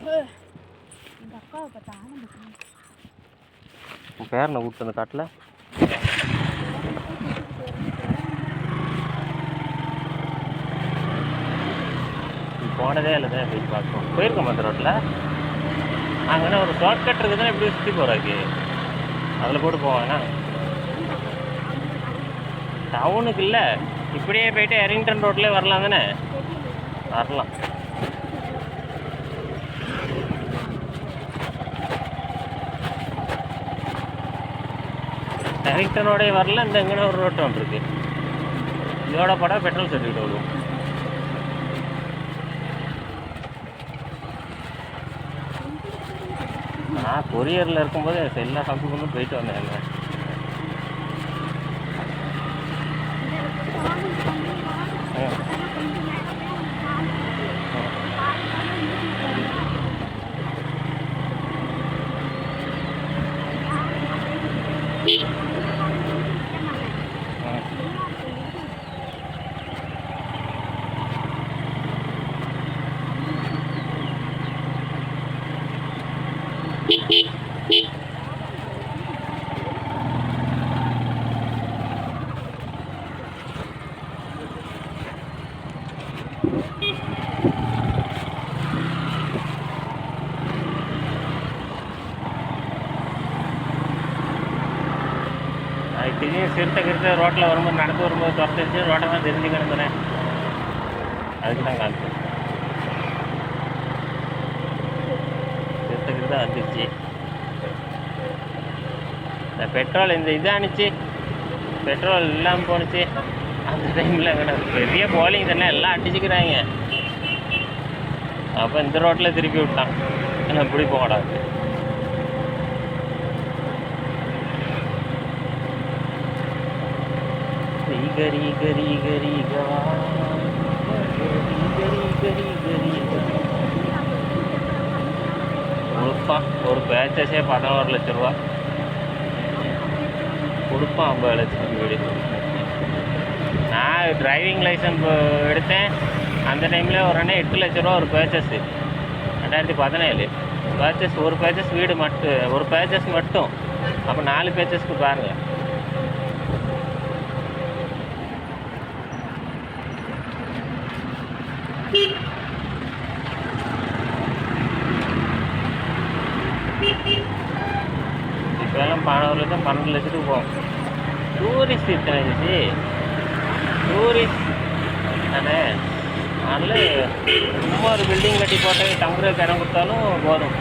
எங்கள் அக்காவை பார்த்தா ஆனந்தம் உன் பேர் என்ன கூப்பிட்டு அந்த காட்டில் போனதே இல்லை தான் போய் பார்க்கணும். போயிருக்கோம் அந்த ரோட்டில். அங்கே ஒரு ஷார்ட் கட் இருக்குதுன்னா எப்படி சுற்றி போகிறாக்கு அதில் போட்டு போவாங்கண்ணா. டவுனுக்கு இல்லை, இப்படியே போயிட்டு எரிங்டன் ரோட்லேயே வரலாம் தானே. வரலாம். எரிங்டனோடய வரல. இந்த எங்கே ஒரு ரோட்டு ஒன்று இருக்குது. இதோட படம் பெட்ரோல் சர்டிஃபிகேட் வரும். நான் கொரியரில் இருக்கும்போது எல்லா ஷாப்புக்கும் போயிட்டு வந்தேன். திடீர்னு சிறுத்தை ரோட்டில் வரும்போது நடந்து வரும்போது துரத்துச்சு. ரோட்டை தான் தெரிஞ்சுக்கணுங்கிறேன். அதுக்கு தான் காமிச்சேன். சிறுத்தை வந்துச்சு. இந்த பெட்ரோல் இந்த இது அனுச்சு பெட்ரோல் இல்லாமல் போணுச்சு. அந்த டைமில் பெரிய போலிங் தானே, எல்லாம் அடிச்சுக்கிறாங்க. அப்போ இந்த ரோட்டில் திருப்பி விட்டான். என்ன இப்படி போகக்கூடாது. गरी गरी गरी गवा गरी गरी गरी கொடுப்பான். ஒரு பேச்சஸே 11 லட்ச ரூபா கொடுப்பான். 50 லட்சத்துக்கு வீடு. நான் டிரைவிங் லைசன்ஸ் எடுத்தேன் அந்த டைமில் ஒரு 8 லட்ச ரூபா ஒரு பேச்சஸ்ஸு. 2017 பேச்சஸ். ஒரு பேச்சஸ் வீடு மட்டும், ஒரு பேச்சஸ் மட்டும். அப்போ 4 பேச்சஸ்க்கு பாருங்கள். இப்போலாம் 11 லட்சம் 12 லட்சத்துக்கு போகும். டூரிஸ்ட் இத்தனை இருந்துச்சு. டூரிஸ்ட் தானே. அதனால் சும்மா ஒரு பில்டிங் கட்டி போட்டு தங்குறதுக்கு இடம் கொடுத்தாலும் போதும்.